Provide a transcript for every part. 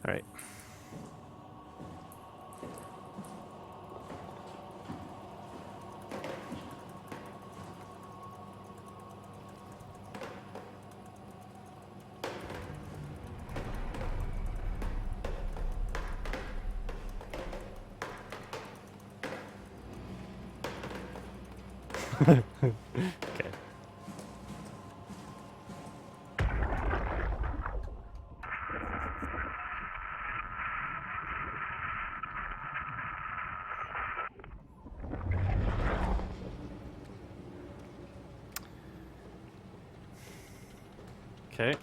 All right. Okay. Okay.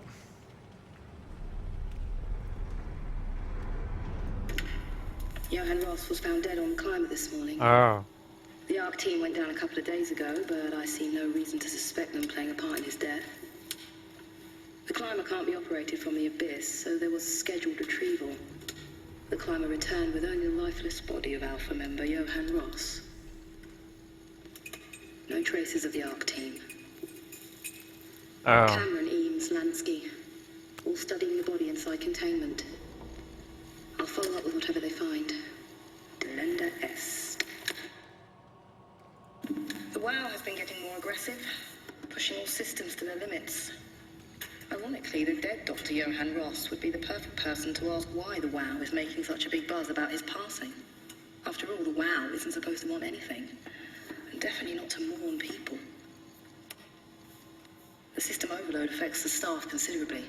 Johann Ross was found dead on the climber this morning. Oh. The ARC team went down a couple of days ago, but I see no reason to suspect them playing a part in his death. The climber can't be operated from the abyss, so there was a scheduled retrieval. The climber returned with only the lifeless body of Alpha member Johann Ross. No traces of the ARC team. Oh. Cameron, Eames, Lansky, all studying the body inside containment. I'll follow up with whatever they find. Delenda S. The WOW has been getting more aggressive, pushing all systems to their limits. Ironically, the dead Dr. Johann Ross would be the perfect person to ask why the WOW is making such a big buzz about his passing. After all, the WOW isn't supposed to want anything, and definitely not to mourn people. The system overload affects the staff considerably.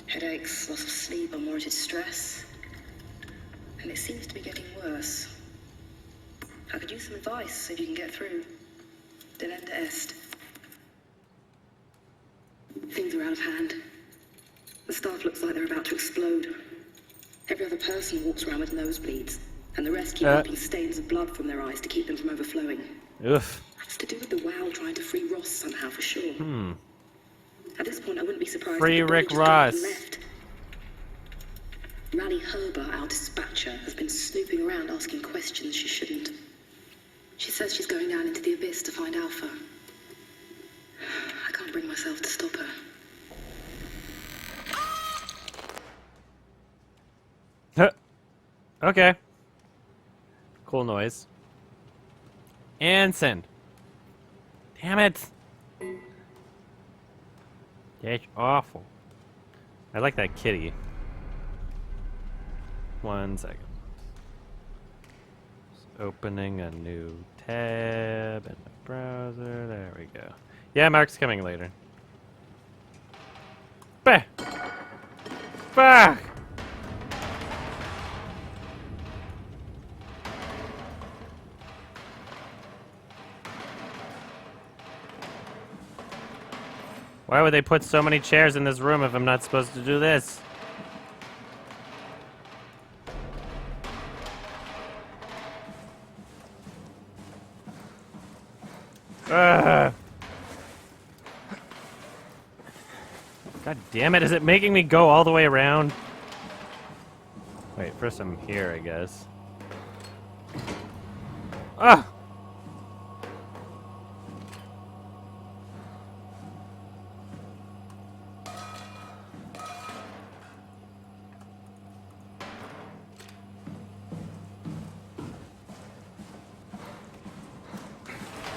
Headaches, loss of sleep, unwarranted stress. And it seems to be getting worse. I could use some advice if you can get through. Delenda Est. Things are out of hand. The staff looks like they're about to explode. Every other person walks around with nosebleeds, and the rest keep wiping stains of blood from their eyes to keep them from overflowing. Oof. That's to do with the WOW trying to free Ross somehow, for sure. At this point, I wouldn't be surprised Free if the Rick body just got up and Ross. left. Rally Herber, our dispatcher, has been snooping around asking questions she shouldn't. She says she's going down into the abyss to find Alpha. I can't bring myself to stop her. Huh. Okay. Cool noise. And send. Damn it. That's awful. I like that kitty. 1 second. Just opening a new tab in the browser. There we go. Yeah, Mark's coming later. Bah! Bah! Why would they put so many chairs in this room if I'm not supposed to do this? Ugh. God damn it, is it making me go all the way around? Wait, first I'm here, I guess. Ah!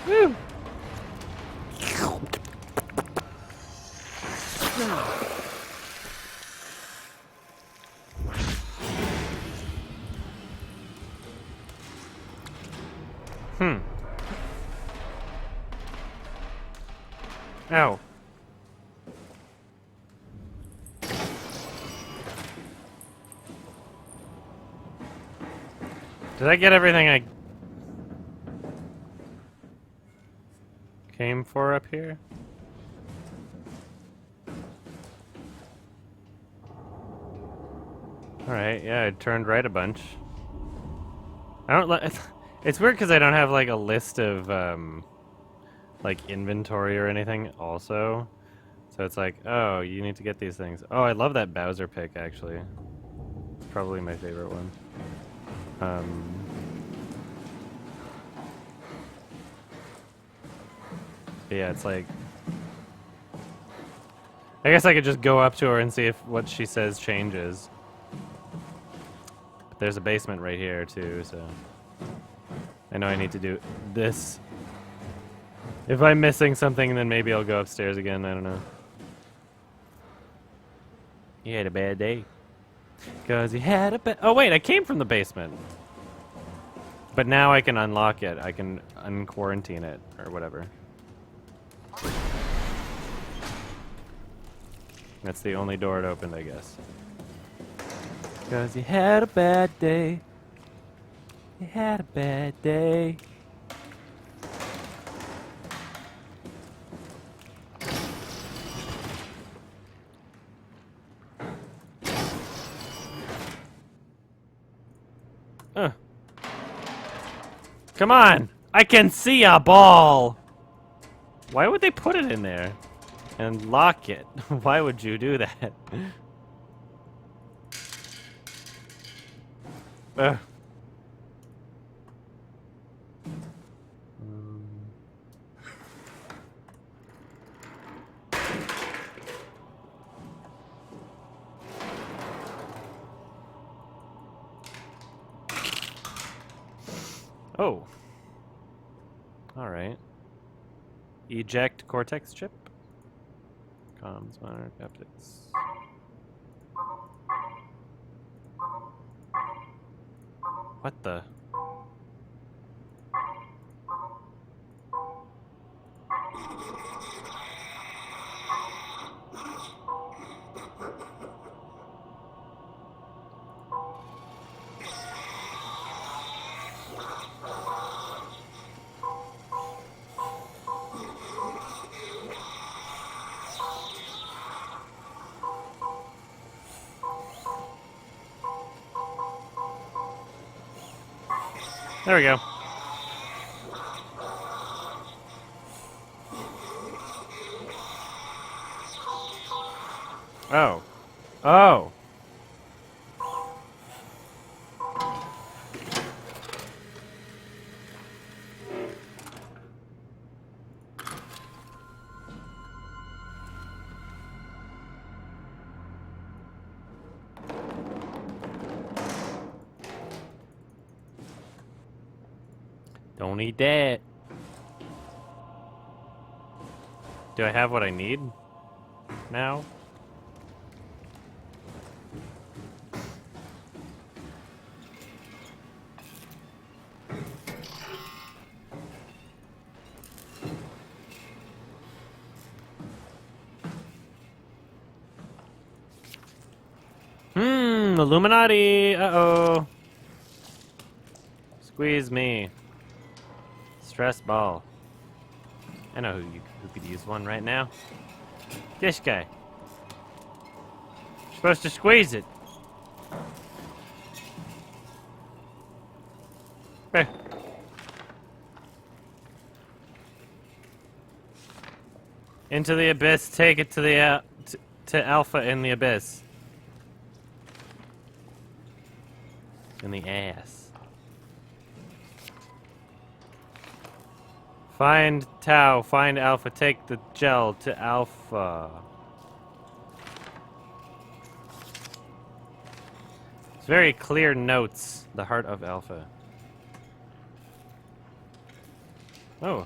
Woo! Ow. Did I get everything I came for up here? Alright, yeah, I turned right a bunch. I don't like. It's weird because I don't have like a list of like inventory or anything also. So it's like, oh, you need to get these things. Oh, I love that Bowser pick actually. It's probably my favorite one. Yeah, it's like, I guess I could just go up to her and see if what she says changes. there's a basement right here too, so I know I need to do this. If I'm missing something, then maybe I'll go upstairs again. I don't know. He had a bad day. Cause he had a bad... Oh wait, I came from the basement. But now I can unlock it. I can unquarantine it, or whatever. That's the only door it opened, I guess. Cause he had a bad day. He had a bad day. Come on! I can see a ball! Why would they put it in there? And lock it? Why would you do that? Ugh. Oh. Alright. Eject cortex chip. Comms, monitor, haptics. What the? There we go. Oh. Oh. Don't eat that. Do I have what I need now? Illuminati! Uh-oh. Squeeze me. Stress ball. I know who could use one right now. This guy. You're supposed to squeeze it. Okay. Into the abyss. Take it to the to Alpha in the abyss. In the ass. Find Tau, find Alpha, take the gel to Alpha. It's very clear notes, the heart of Alpha. Oh.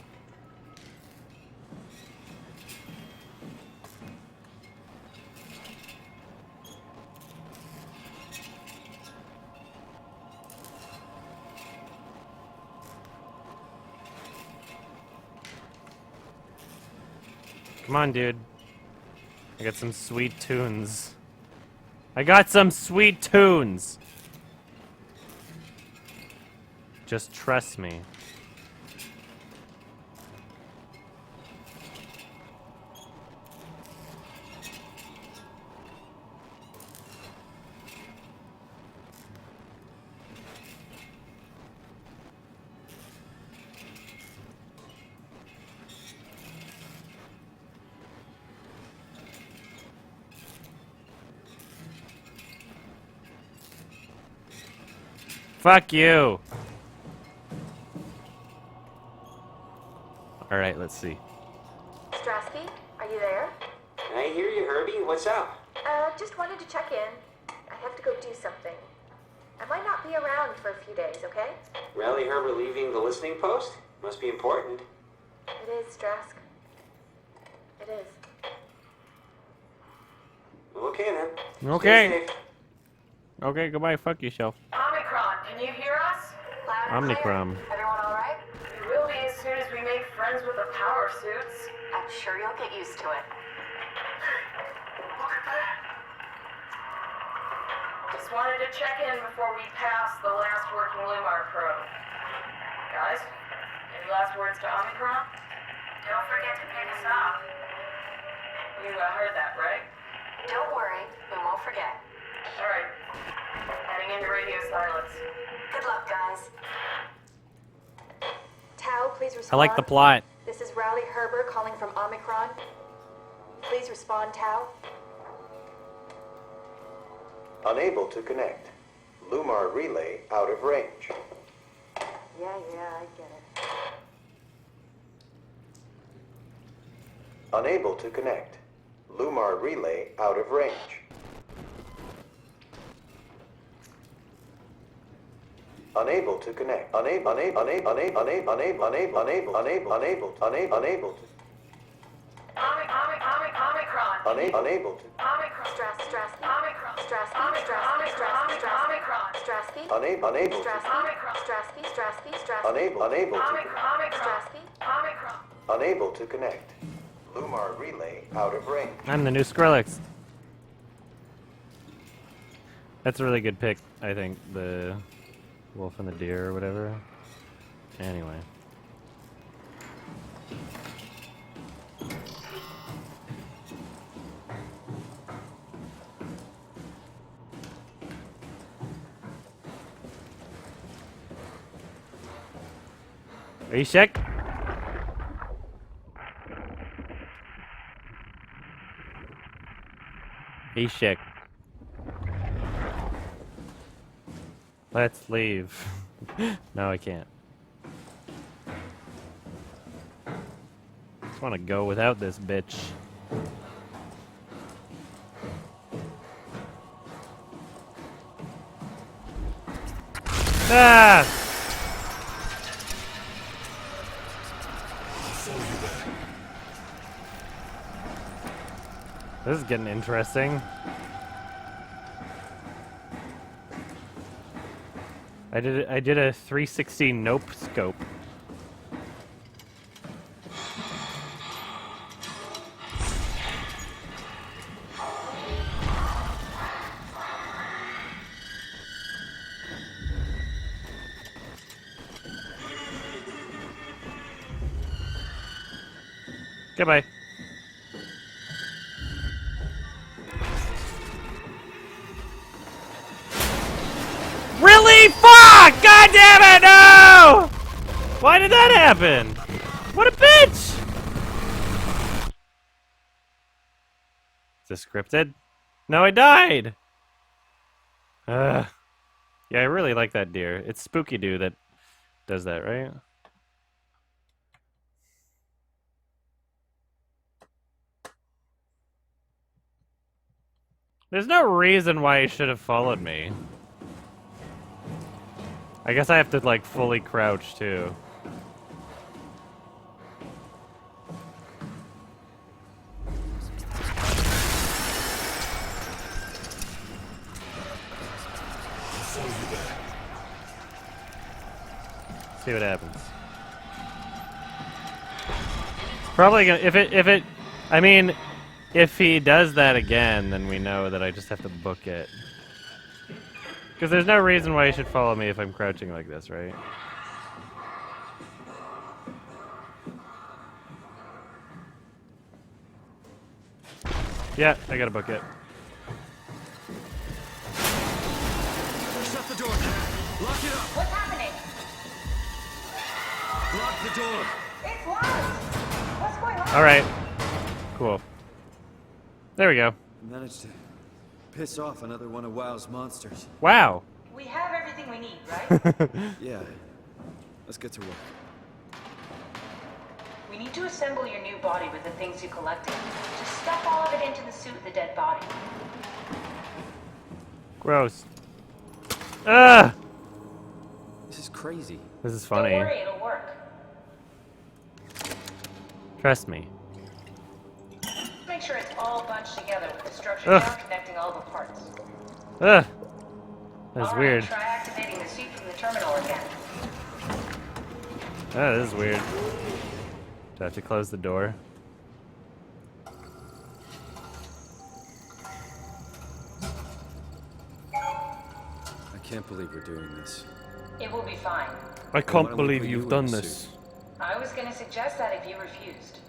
Come on, dude. I got some sweet tunes. I got some sweet tunes! Just trust me. Fuck you! Alright, let's see. Strasky, are you there? I hear you, Herbie. What's up? Just wanted to check in. I have to go do something. I might not be around for a few days, okay? Rally Herbert leaving the listening post? Must be important. It is, Strask. It is. Okay then. Okay. Stay safe. Okay, goodbye. Fuck yourself. Omicron, can you hear us? Loud and clear. Omnicrom. Everyone all right? We will be as soon as we make friends with the power suits. I'm sure you'll get used to it. Look at that. Just wanted to check in before we pass the last working Lumar probe. Guys, any last words to Omicron? Don't forget to pick us up. You heard that, right? Don't worry, we won't forget. Alright. Heading into radio silence. Good luck, guys. Tau, please respond. I like the plot. This is Rowley Herbert calling from Omicron. Please respond, Tau. Unable to connect. Lumar relay out of range. Yeah, I get it. Unable to connect. Lumar relay out of range. Unable to connect. Unable to. Omicron. Unable to. Omicron. Strasky. Omicron. Strasky. Omicron. Strasky. Unable to. Strasky. Unable to. Strasky. Omicron. Unable to connect. Lumar relay out of range. I'm the new Skrillex. That's a really good pick, I think. The wolf and the deer or whatever. Anyway. Are you sick? He's sick. Let's leave. No, I can't. Just want to go without this bitch. Ah! This is getting interesting. I did a 360 nope scope. Goodbye. Really? Fuck! God damn it! No! Why did that happen? What a bitch! Is this scripted? No, I died! Yeah, I really like that deer. It's Spooky Doo that does that, right? There's no reason why he should have followed me. I guess I have to, like, fully crouch, too. See what happens. It's probably gonna, I mean, if he does that again, then we know that I just have to book it. Because there's no reason why you should follow me if I'm crouching like this, right? Yeah, I gotta book it. Shut the door. Lock it up. What's happening? Lock the door. It's locked. What's going on? Alright. Cool. There we go. Managed to piss off another one of WoW's monsters. Wow. We have everything we need, right? Yeah. Let's get to work. We need to assemble your new body with the things you collected. Just stuff all of it into the suit with the dead body. Gross. Ah! This is crazy. This is Don't funny. worry, it'll work. Trust me. Make sure it's all bunched together with the structure Ugh. now connecting all the parts. Ugh. That's All right, weird. try activating the suit from the terminal again. Oh, this is weird. Do I have to close the door? I can't believe we're doing this. It will be fine. I why can't don't we believe put you you've in done the this. suit? I was gonna suggest that if you refused.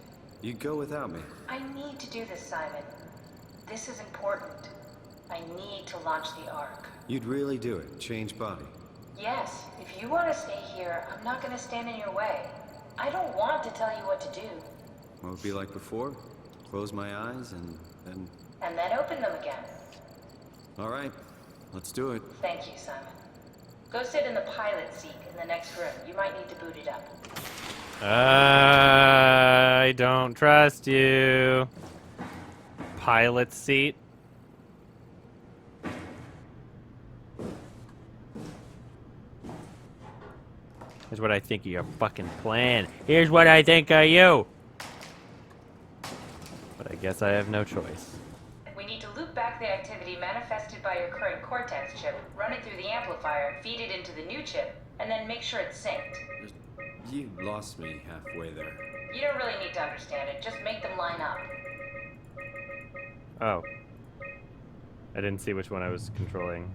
You'd go without me. I need to do this, Simon. This is important. I need to launch the Ark. You'd really do it. Change body. Yes, if you want to stay here, I'm not gonna stand in your way. I don't want to tell you what to do, What would be like before? Close my eyes and then... and then open them again. All right, let's do it. Thank you, Simon. Go sit in the pilot seat in the next room. You might need to boot it up. I don't trust you. Pilot seat. Here's what I think of your fucking plan. Here's what I think of you. But I guess I have no choice. We need to loop back the activity manifested by your current Cortex chip, run it through the amplifier, feed it into the new chip, and then make sure it's synced. You lost me halfway there. You don't really need to understand it, just make them line up. Oh. I didn't see which one I was controlling.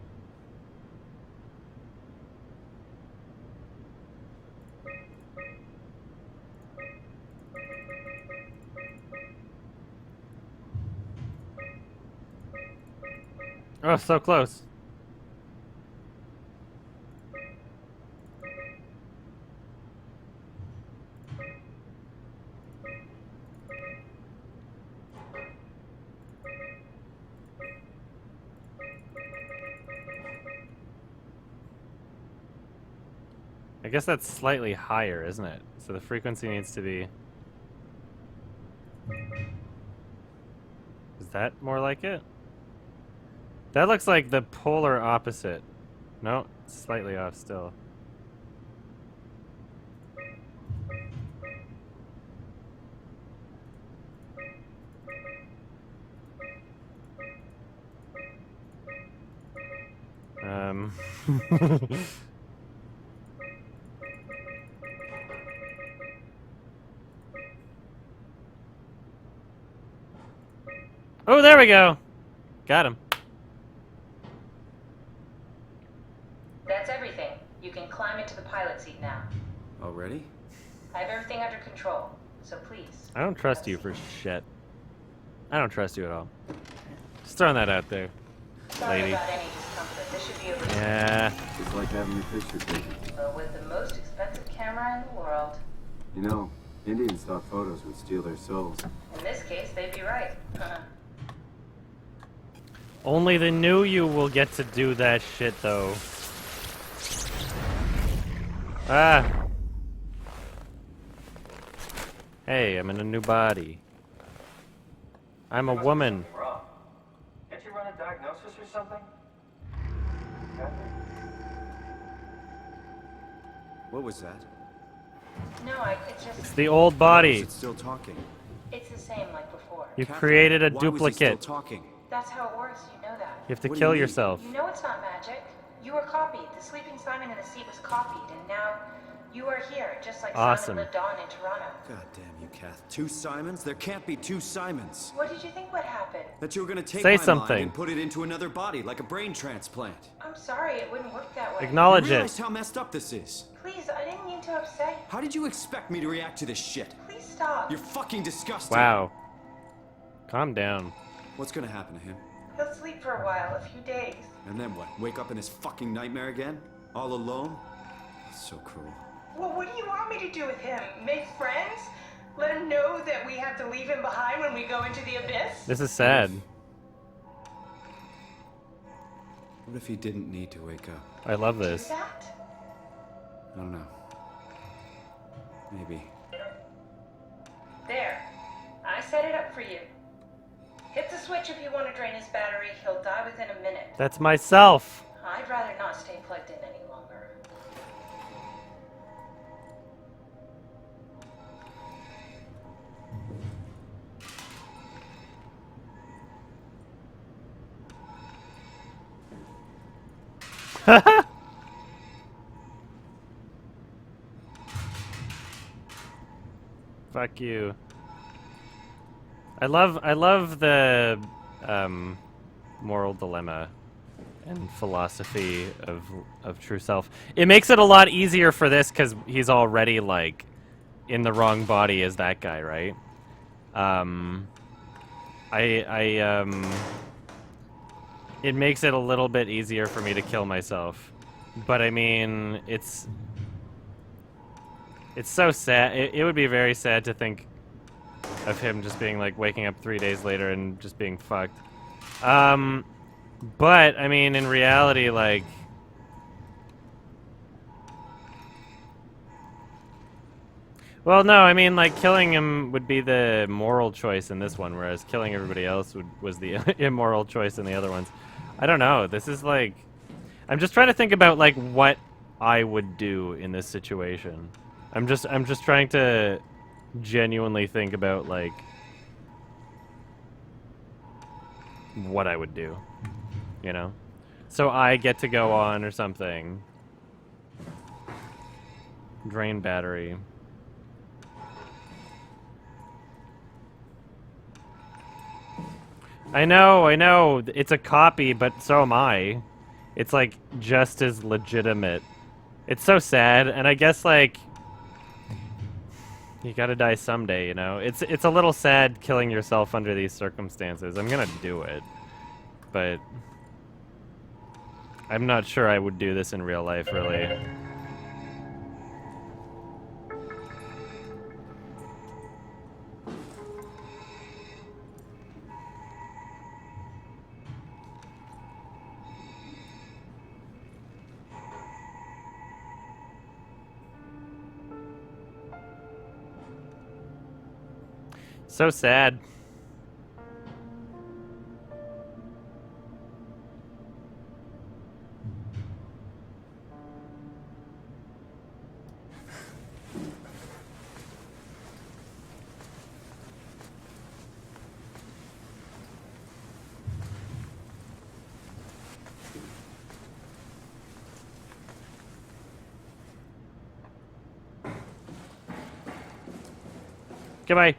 Oh, so close. I guess that's slightly higher, isn't it? So the frequency needs to be... Is that more like it? That looks like the polar opposite. No, it's slightly off still. Oh, there we go. Got him. That's everything. You can climb into the pilot seat now. Already? I have everything under control, so please. I don't trust you for shit. I don't trust you at all. Just throwing that out there. Sorry Lady. about any discomfort. This should be a breeze. Yeah. It's like having your picture taken. But with the most expensive camera in the world. You know, Indians thought photos would steal their souls. In this case, they'd be right. Only the new you will get to do that shit, though. Ah. Hey, I'm in a new body. I'm a woman. Can't you run a diagnosis or something? What was that? No, it's It's just... the old Is body. it still talking? It's the same like before. You've Captain, created a why was he duplicate. still talking? That's how it works, you know that. You have to What do kill you mean? yourself. You know it's not magic. You were copied. The sleeping Simon in the seat was copied, and now you are here, just like Awesome. Simon lived on in Toronto. God damn you, Kath. Two Simons? There can't be two Simons. What did you think would happen? That you were gonna take Say my something. mind and put it into another body, like a brain transplant. I'm sorry, it wouldn't work that way. Acknowledge You realize it. how messed up this is? Please, I didn't mean to upset you. How did you expect me to react to this shit? Please stop. You're fucking disgusting. Wow. Calm down. What's gonna happen to him? He'll sleep for a while, a few days. And then what? Wake up in this fucking nightmare again? All alone? It's so cruel. Well, what do you want me to do with him? Make friends? Let him know that we have to leave him behind when we go into the abyss? This is sad. What if he didn't need to wake up? I love Do this. that? I don't know. Maybe. There. I set it up for you. Hit the switch if you want to drain his battery. He'll die within a minute. That's myself. I'd rather not stay plugged Fuck you. I love the moral dilemma and philosophy of true self. It makes it a lot easier for this because he's already like in the wrong body as that guy, right? It makes it a little bit easier for me to kill myself, but I mean, it's so sad. It would be very sad to think of him just being like waking up 3 days later and just being fucked. But I mean, in reality, like, well, no, I mean, like, killing him would be the moral choice in this one, whereas killing everybody else was the immoral choice in the other ones. I don't know. This is like, I'm just trying to think about like what I would do in this situation. I'm just trying to genuinely think about like what I would do, you know? So I get to go on or something. Drain battery. I know, it's a copy, but so am I. It's like just as legitimate. It's so sad, and I guess like you gotta die someday, you know? It's a little sad killing yourself under these circumstances. I'm gonna do it, but I'm not sure I would do this in real life, really. So sad. Goodbye.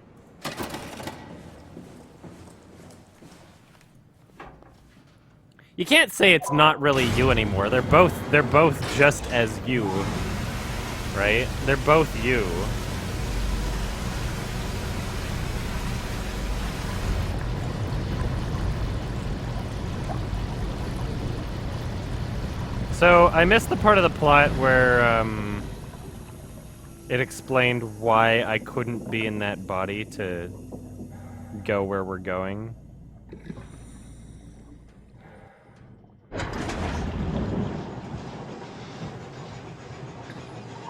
You can't say it's not really you anymore. They're both just as you, right? They're both you. So I missed the part of the plot where it explained why I couldn't be in that body to go where we're going.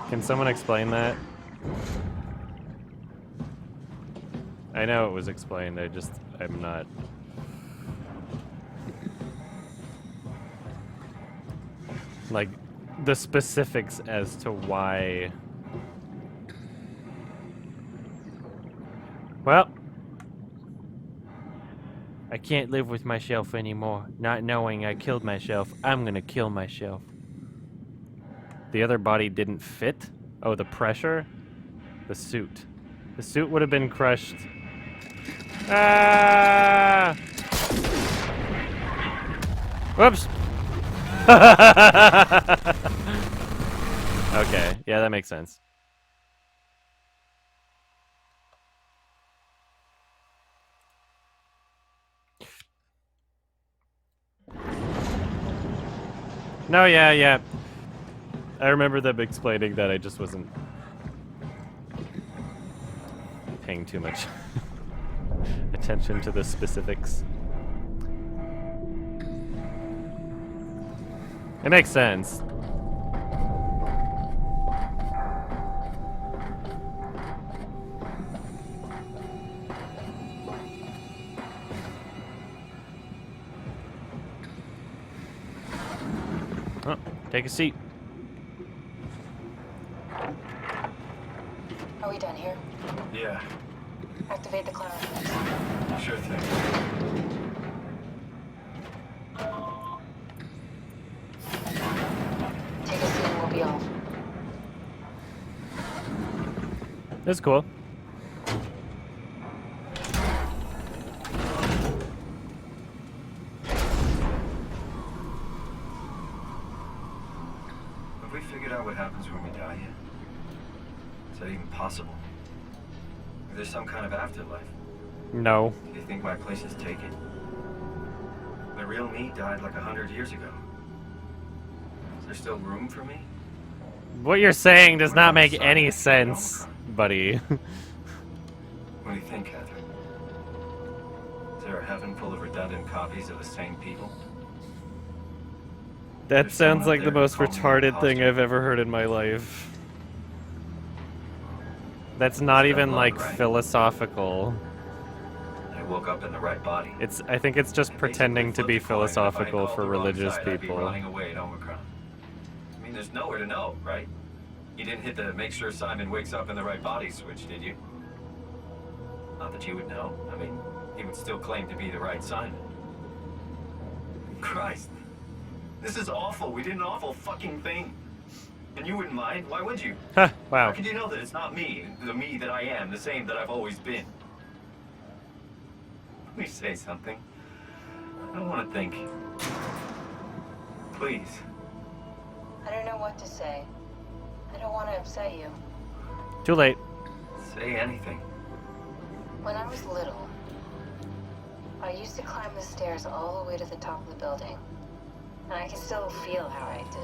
Can someone explain that? I know it was explained, I'm not... like, the specifics as to why... Well... I can't live with myself anymore, not knowing I killed myself. I'm gonna kill myself. The other body didn't fit? Oh, the pressure? The suit. The suit would have been crushed. Ah! Whoops! Okay, yeah, that makes sense. No, yeah. I remember them explaining that. I just wasn't paying too much attention to the specifics. It makes sense. Oh, take a seat. Are we done here? Yeah, Activate the cloud. sure thing. It's cool. Have we figured out what happens when we die yet? Is that even possible? Is there some kind of afterlife? No. Do you think my place is taken? The real me died like 100 years ago. Is there still room for me? What you're saying does What not about make the any silence? sense, buddy. What do you think, Catherine? Is there a heaven full of redundant copies of the same people? That There's someone sounds up like the there who most called me an retarded thing imposter. I've ever heard in my life. That's not It's even dumb like luck, right? philosophical. I woke up in the right body. I think it's just I pretending to basically be flipped a coin, and if I had philosophical called for the wrong religious side, I'd be people. rotting away at Omicron. I mean, there's nowhere to know, right? You didn't hit the make sure Simon wakes up in the right body switch, did you? Not that you would know. I mean, he would still claim to be the right Simon. Christ. This is awful. We did an awful fucking thing. And you wouldn't mind? Why would you? Huh, How wow. could you know that it's not me, the me that I am, the same that I've always been? Let me say something. I don't want to think. Please. I don't know what to say. I don't want to upset you. Too late. Say anything. When I was little, I used to climb the stairs all the way to the top of the building. And I can still feel how I had to,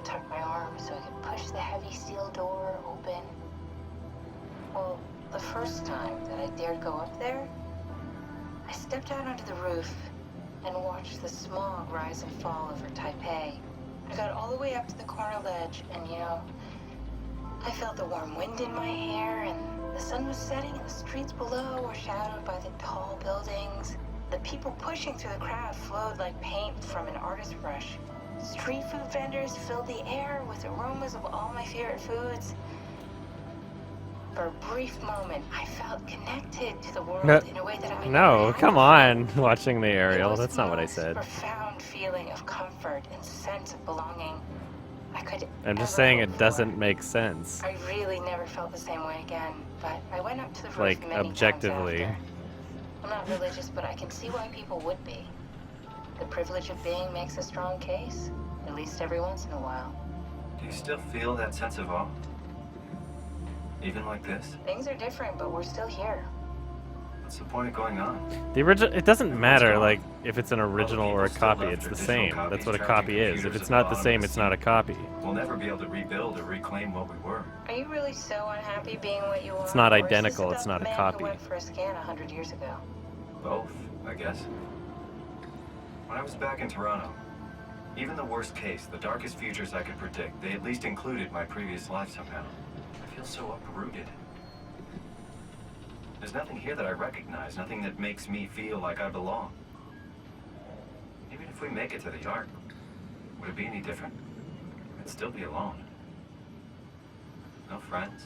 tuck my arms so I could push the heavy steel door open. Well, the first time that I dared go up there, I stepped out onto the roof and watched the smog rise and fall over Taipei. I got all the way up to the corner ledge and, I felt the warm wind in my hair and the sun was setting and the streets below were shadowed by the tall buildings. The people pushing through the crowd flowed like paint from an artist's brush. Street food vendors filled the air with aromas of all my favorite foods. For a brief moment, I felt connected to the world in a way that I No, never had come before. on. Watching the It aerial. was That's the not what I most said. profound feeling of comfort and sense of belonging I could I'm just ever saying hope it for. doesn't make sense. I really never felt the same way again, but I went up to the roof Like, many times objectively. after. I'm not religious, but I can see why people would be. The privilege of being makes a strong case, at least every once in a while. Do you still feel that sense of awe? Even like this? Things are different, but we're still here. What's the point of going on? The original. It doesn't matter, gone? like, if it's an original or a people still copy. left It's their the digital same. That's copies what a trapped in copy is. If computers it's at the not the bottom same, of the it's not a sea. copy. We'll never be able to rebuild or reclaim what we were. Are you really so unhappy being what you are? It's not or is this identical, about it's not the a man copy. Who went for a scan 100 years ago? Both, I guess. When I was back in Toronto, even the worst case, the darkest futures I could predict, they at least included my previous life somehow. I feel so uprooted. There's nothing here that I recognize, nothing that makes me feel like I belong. Even if we make it to the Ark, would it be any different? I'd still be alone. No friends.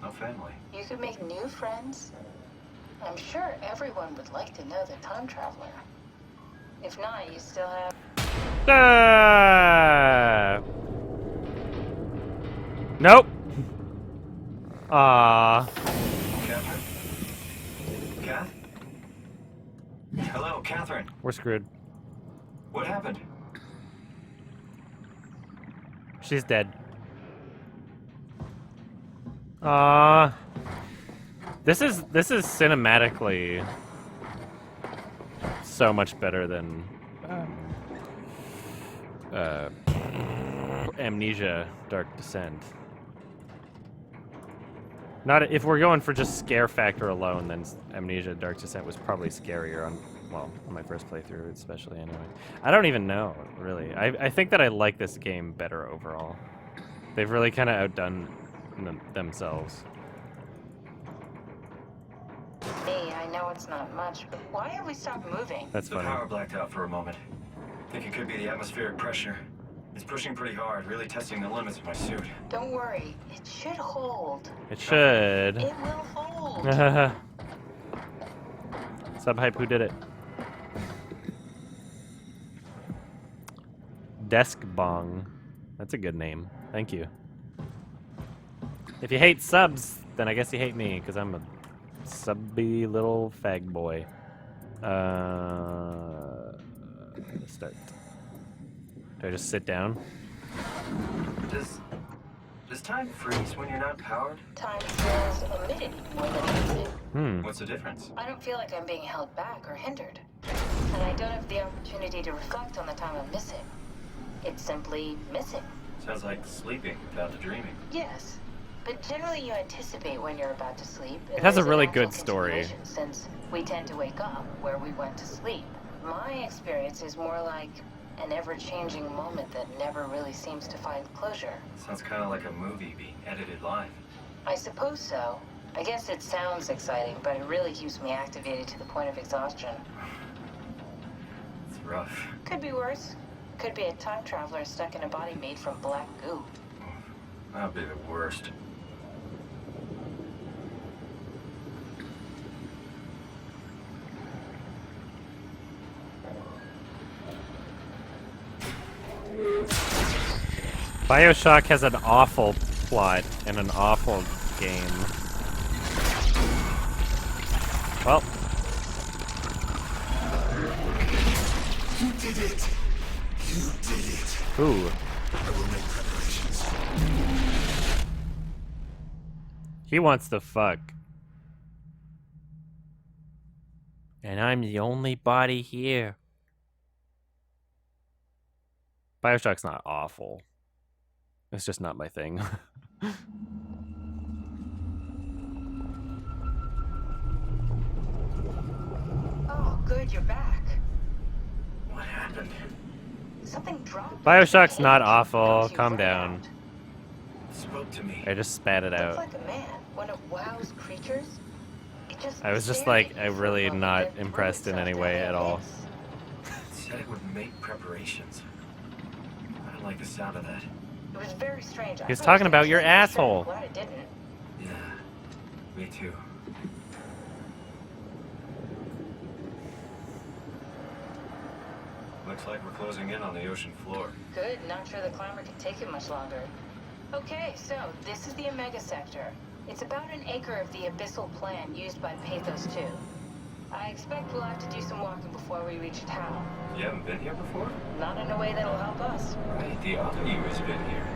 No family. You could make new friends. I'm sure everyone would like to know the time traveler. If not, you still have... Ah! Nope. Ah. Catherine? Kath? Hello, Catherine. We're screwed. What happened? She's dead. Ah. This is cinematically so much better than Amnesia: Dark Descent. Not if we're going for just scare factor alone, then Amnesia: Dark Descent was probably scarier on my first playthrough, especially anyway. I don't even know, really. I think that I like this game better overall. They've really kind of outdone themselves. Me, I know it's not much, but why have we stopped moving? That's The funny. power blacked out for a moment. Think it could be the atmospheric pressure. It's pushing pretty hard, really testing the limits of my suit. Don't worry, it should hold. It should. It will hold. Subhype, who did it? Desk Bong. That's a good name. Thank you. If you hate subs, then I guess you hate me, because I'm a subby little fag boy. Start. Do I just sit down? Does time freeze when you're not powered? Time feels omitted more than anything. What's the difference? I don't feel like I'm being held back or hindered. And I don't have the opportunity to reflect on the time I'm missing. It's simply missing. Sounds like sleeping without the dreaming. Yes. But generally you anticipate when you're about to sleep. It has a There's really natural good story. continuation, since we tend to wake up where we went to sleep. My experience is more like an ever-changing moment that never really seems to find closure. Sounds kind of like a movie being edited live. I suppose so. I guess it sounds exciting, but it really keeps me activated to the point of exhaustion. It's rough. Could be worse. Could be a time traveler stuck in a body made from black goo. That'd be the worst. BioShock has an awful plot and an awful game. Well. You did it! You did it! Ooh. I will make preparations. He wants to fuck. And I'm the only body here. BioShock's not awful. It's just not my thing. Oh, good, you're back. What happened? Something dropped. BioShock's not Cage. awful. Knocked you Calm right down. out. Spoke to me. I just spat it Looks out. like a man. One of WoW's creatures. It just I was just stared like, at you for a really moment, not then threw impressed in itself any down way your at all. hips. It said it would make preparations. I don't like the sound of that. It was very strange. He was talking about your asshole. Glad it didn't. Yeah, me too. Looks like we're closing in on the ocean floor. Good. Not sure the climber can take it much longer. Okay, so this is the Omega Sector. It's about an acre of the abyssal plan used by Pathos 2. I expect we'll have to do some walking before we reach Tau. You haven't been here before? Not in a way that'll help us. Right, the other you has been here.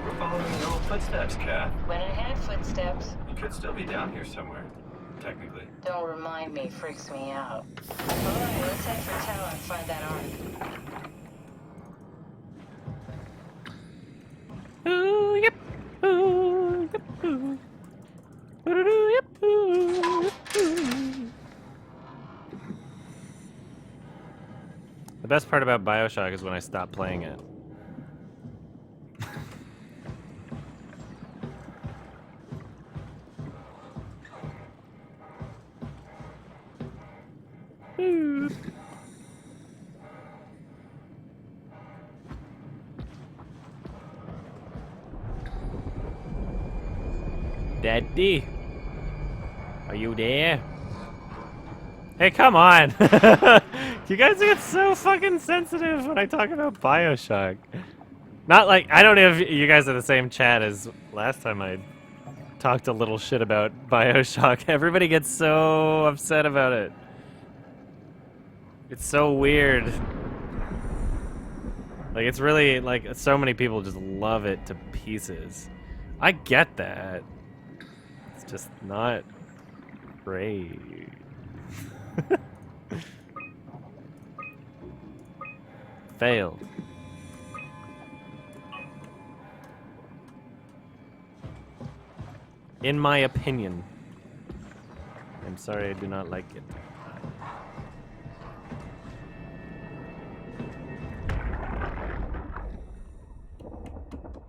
We're following your old footsteps, Kat. When I had footsteps. You could still be down here somewhere, technically. Don't remind me, freaks me out. Alright, let's head for Tau and find that ark. Ooh, yep. Ooh, yep. Ooh. Ooh, yep. Ooh, yep. Ooh. The best part about BioShock is when I stop playing it. Ooh. Daddy, are you there? Hey, come on! You guys get so fucking sensitive when I talk about BioShock. Not like, I don't know if you guys are the same chat as last time I talked a little shit about BioShock. Everybody gets so upset about it. It's so weird. Like, it's really, like, so many people just love it to pieces. I get that. It's just not great. Failed. In my opinion. I'm sorry, I do not like it.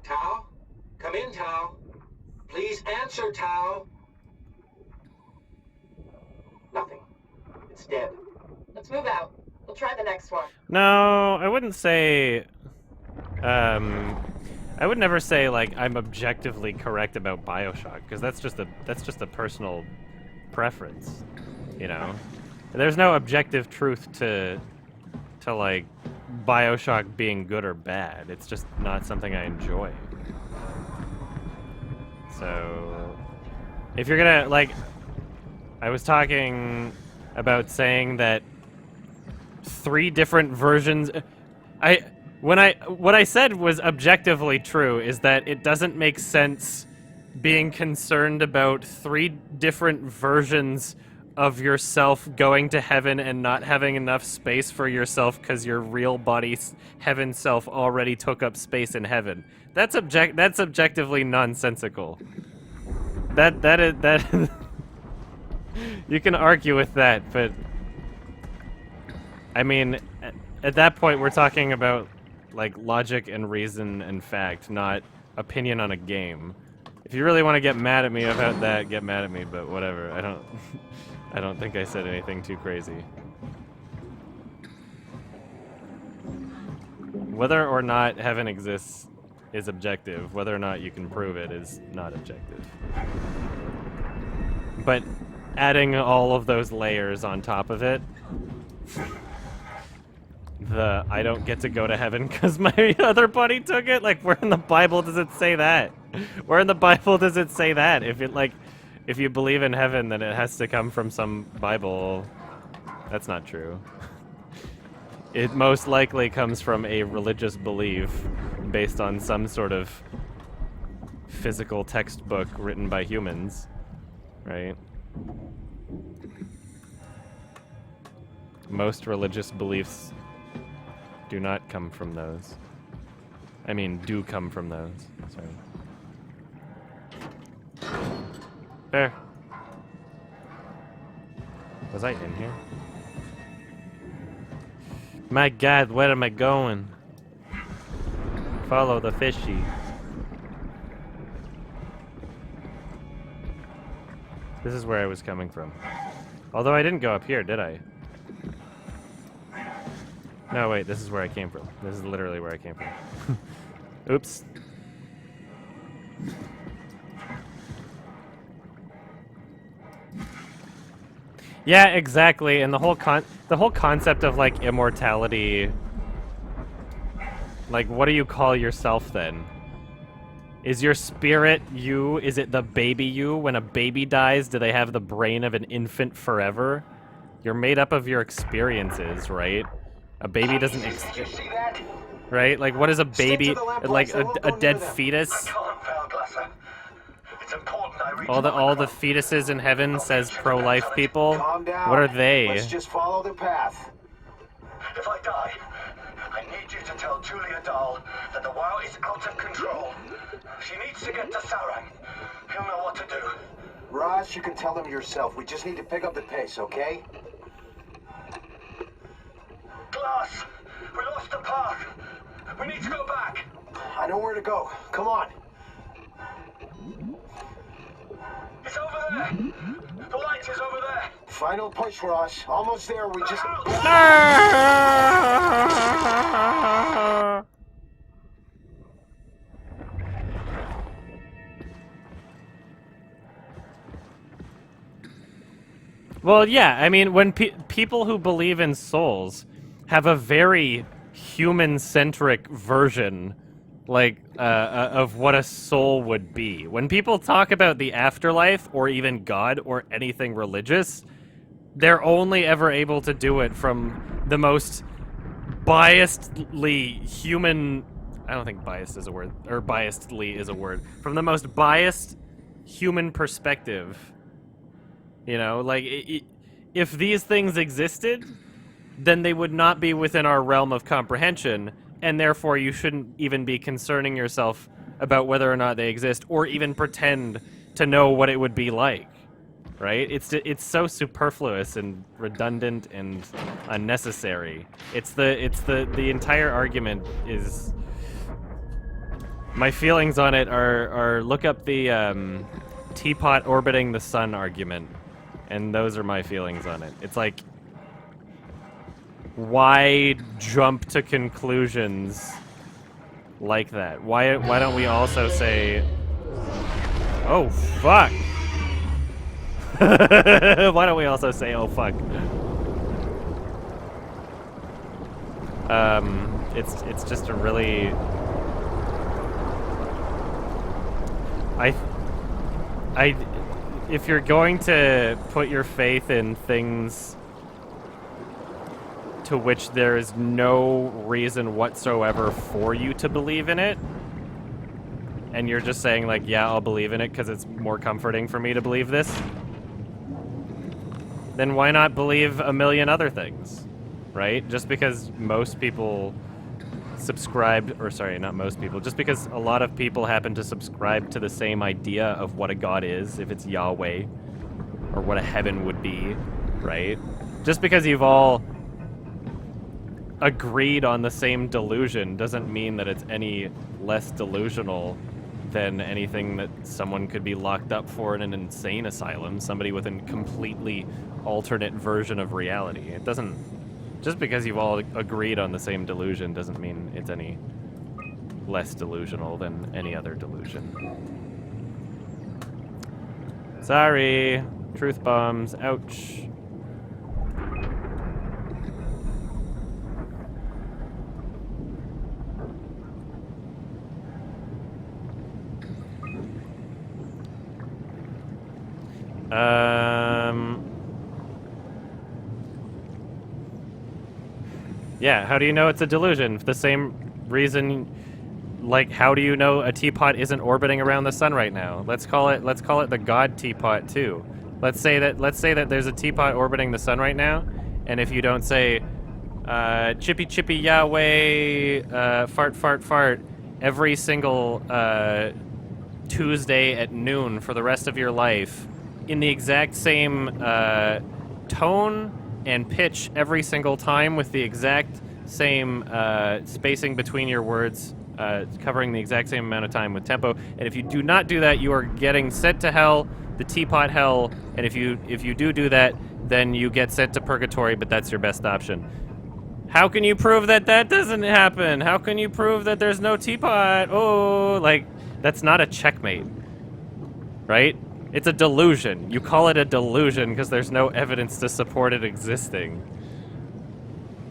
Tao? Come in, Tao. Please answer, Tao. Nothing. It's dead. Let's move out. We'll try the next one. No, I wouldn't say. I would never say like I'm objectively correct about BioShock because that's just a personal preference, you know. There's no objective truth to like BioShock being good or bad. It's just not something I enjoy. So, if you're gonna, like, I was talking about saying that 3 different versions, what I said was objectively true, is that it doesn't make sense being concerned about 3 different versions of yourself going to heaven and not having enough space for yourself because your real body, heaven self, already took up space in heaven. That's objectively nonsensical. That is you can argue with that, but I mean, at that point we're talking about like logic and reason and fact, not opinion on a game. If you really want to get mad at me about that, get mad at me, but whatever. I don't think I said anything too crazy. Whether or not heaven exists is objective. Whether or not you can prove it is not objective. But adding all of those layers on top of it, the I don't get to go to heaven because my other buddy took it? Like, where in the Bible does it say that? Where in the Bible does it say that? If you believe in heaven, then it has to come from some Bible. That's not true. It most likely comes from a religious belief based on some sort of physical textbook written by humans, right? Most religious beliefs do not come from those. I mean, do come from those. Sorry. Fair. Was I in here? My God, where am I going? Follow the fishy. This is where I was coming from. Although I didn't go up here, did I? No, wait, this is where I came from. This is literally where I came from. Oops. Yeah, exactly. And the whole concept of like immortality, like what do you call yourself then? Is your spirit you? Is it the baby you? When a baby dies, do they have the brain of an infant forever? You're made up of your experiences, right? A baby doesn't exist, right? Like, what is a baby? Like a dead fetus? All the fetuses in heaven says pro-life people. What are they? Let's just follow the path. If I die, I need you to tell Julia Dahl that the WoW is out of control. She needs to get to Sarang. He'll know what to do. Raj, you can tell him yourself. We just need to pick up the pace, okay? Glass! We lost the path! We need to go back! I know where to go. Come on. It's over there! The light is over there! Final push, Raj. Almost there. We just... Well, yeah, I mean, when people who believe in souls have a very human-centric version, like, of what a soul would be. When people talk about the afterlife, or even God, or anything religious, they're only ever able to do it from the most biasedly human... I don't think biased is a word, or biasedly is a word. From the most biased human perspective. You know, like, if these things existed, then they would not be within our realm of comprehension, and therefore you shouldn't even be concerning yourself about whether or not they exist, or even pretend to know what it would be like, right? It's so superfluous and redundant and unnecessary. The entire argument is... My feelings on it are look up the teapot orbiting the sun argument. And those are my feelings on it. It's like, why jump to conclusions like that? Why don't we also say, oh fuck? Why don't we also say, oh fuck? It's just a really... if you're going to put your faith in things to which there is no reason whatsoever for you to believe in it, and you're just saying like, yeah, I'll believe in it because it's more comforting for me to believe this, then why not believe a million other things, right? Just because most people subscribe, or sorry, not most people, just because a lot of people happen to subscribe to the same idea of what a god is, if it's Yahweh, or what a heaven would be, right? Just because you've all agreed on the same delusion doesn't mean that it's any less delusional than anything that someone could be locked up for in an insane asylum, somebody with a completely alternate version of reality. It doesn't, just because you've all agreed on the same delusion doesn't mean it's any less delusional than any other delusion. Sorry, truth bombs, ouch. Yeah, how do you know it's a delusion? For the same reason, like, how do you know a teapot isn't orbiting around the sun right now? Let's call it the God teapot too. Let's say that there's a teapot orbiting the sun right now, and if you don't say chippy chippy Yahweh, fart fart fart every single Tuesday at noon for the rest of your life, in the exact same tone and pitch every single time with the exact same spacing between your words, covering the exact same amount of time with tempo. And if you do not do that, you are getting sent to hell, the teapot hell. And if you do that, then you get sent to purgatory, but that's your best option. How can you prove that that doesn't happen? How can you prove that there's no teapot? Oh, like, that's not a checkmate, right? It's a delusion. You call it a delusion because there's no evidence to support it existing.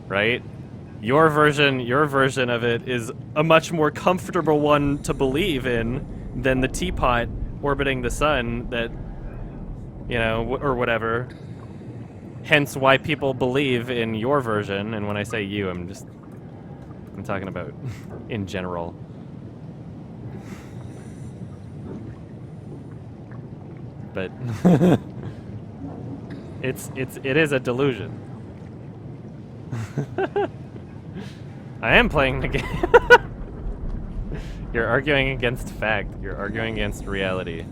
Right? Your version of it is a much more comfortable one to believe in than the teapot orbiting the sun that, you know, or whatever. Hence why people believe in your version, and when I say you, I'm talking about in general. But it is a delusion. I am playing the game. You're arguing against fact. You're arguing against reality.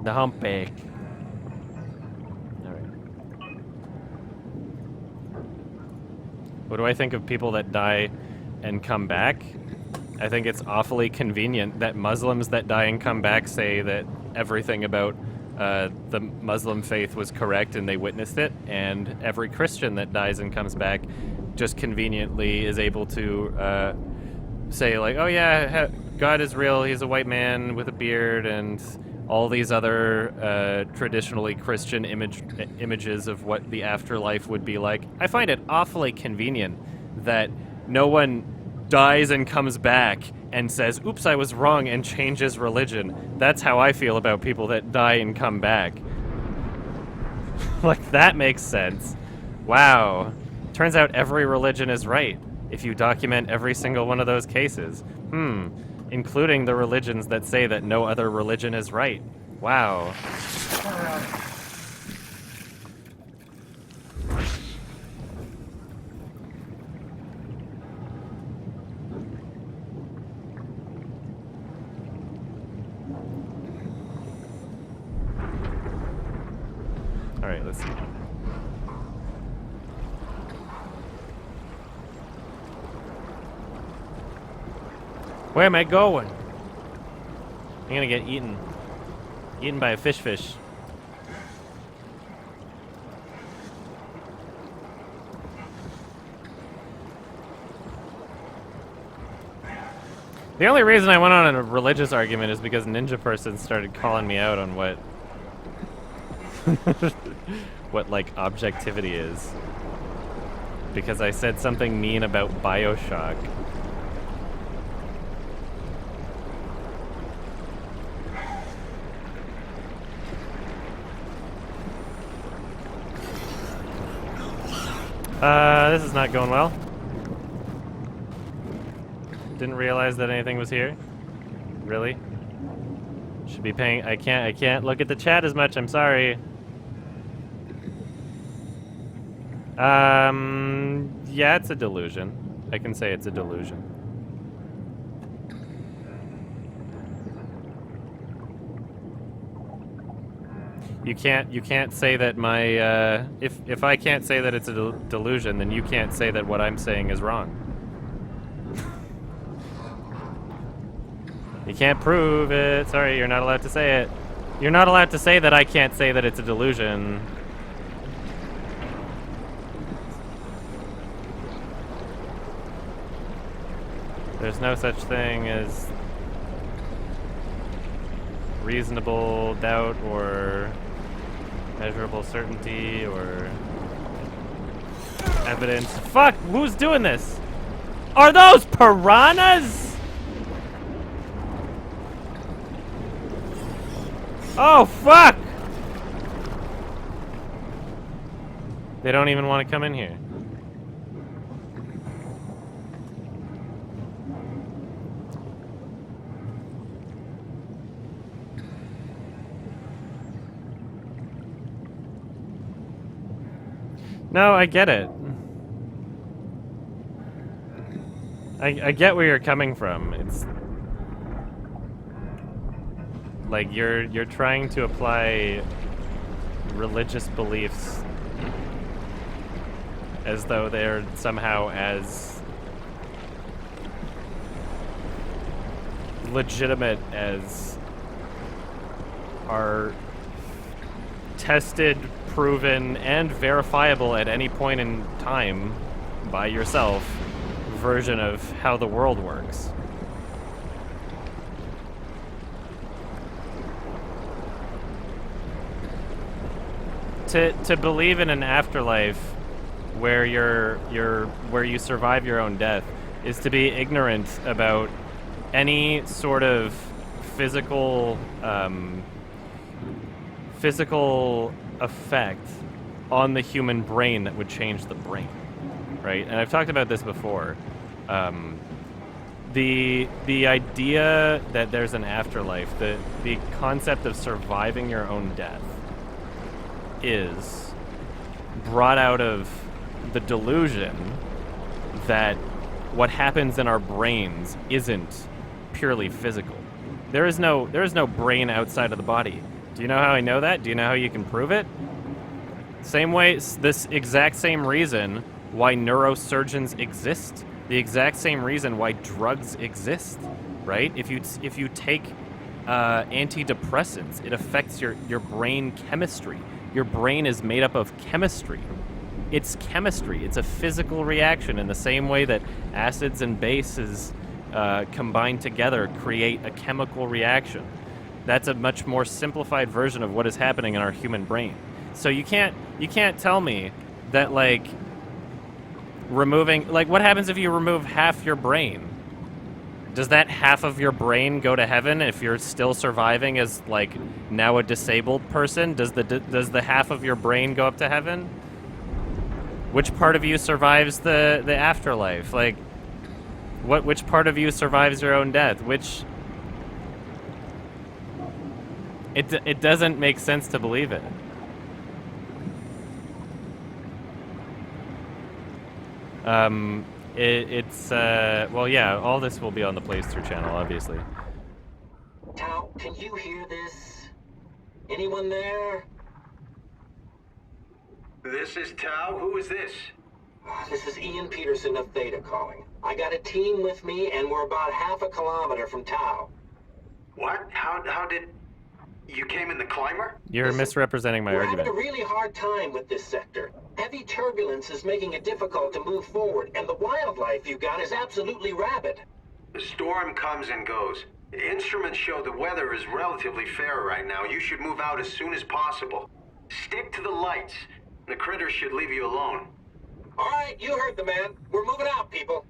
The humpback. Alright. What do I think of people that die and come back? I think it's awfully convenient that Muslims that die and come back say that everything about the Muslim faith was correct and they witnessed it, and every Christian that dies and comes back just conveniently is able to say, like, oh yeah, God is real, he's a white man with a beard, and all these other traditionally Christian images of what the afterlife would be like. I find it awfully convenient that no one dies and comes back and says, oops, I was wrong, and changes religion. That's how I feel about people that die and come back. Like, that makes sense. Wow. Turns out every religion is right if you document every single one of those cases. Including the religions that say that no other religion is right. Wow. Alright, let's see. Where am I going? I'm gonna get eaten. Eaten by a fish. The only reason I went on a religious argument is because Ninja Person started calling me out on what what, like, objectivity is. Because I said something mean about BioShock. This is not going well. Didn't realize that anything was here. Really? Should be paying. I can't look at the chat as much. I'm sorry. Yeah, it's a delusion. I can say it's a delusion. You can't say that my if I can't say that it's a delusion, then you can't say that what I'm saying is wrong. You can't prove it. Sorry, you're not allowed to say it. You're not allowed to say that I can't say that it's a delusion. There's no such thing as reasonable doubt or measurable certainty or evidence. Fuck! Who's doing this? Are those piranhas? Oh, fuck! They don't even want to come in here. No, I get it. I get where you're coming from. It's like you're trying to apply religious beliefs as though they're somehow as legitimate as are tested, proven, and verifiable at any point in time by yourself version of how the world works. To believe in an afterlife where where you survive your own death is to be ignorant about any sort of physical effect on the human brain that would change the brain, right? And I've talked about this before. The idea that there's an afterlife, the concept of surviving your own death, is brought out of the delusion that what happens in our brains isn't purely physical. There is no brain outside of the body. Do you know how I know that? Do you know how you can prove it? Same way, this exact same reason why neurosurgeons exist, the exact same reason why drugs exist, right? If you take antidepressants, it affects your brain chemistry. Your brain is made up of chemistry. It's chemistry. It's a physical reaction in the same way that acids and bases combined together create a chemical reaction. That's a much more simplified version of what is happening in our human brain. So you can't tell me that like removing, like, what happens if you remove half your brain? Does that half of your brain go to heaven if you're still surviving as like now a disabled person? Does the half of your brain go up to heaven? Which part of you survives the afterlife? Like, which part of you survives your own death? Which it doesn't make sense to believe it. It's well, yeah, all this will be on the Plazethrough channel, obviously. Tao, can you hear this? Anyone there? This is Tao. Who is this? This is Ian Peterson of Theta calling. I got a team with me, and we're about half a kilometer from Tao. What? How did... You came in the climber? You're misrepresenting my argument. We're having a really hard time with this sector. Heavy turbulence is making it difficult to move forward, and the wildlife you got is absolutely rabid. The storm comes and goes. The instruments show the weather is relatively fair right now. You should move out as soon as possible. Stick to the lights. The critters should leave you alone. All right, you heard the man. We're moving out, people.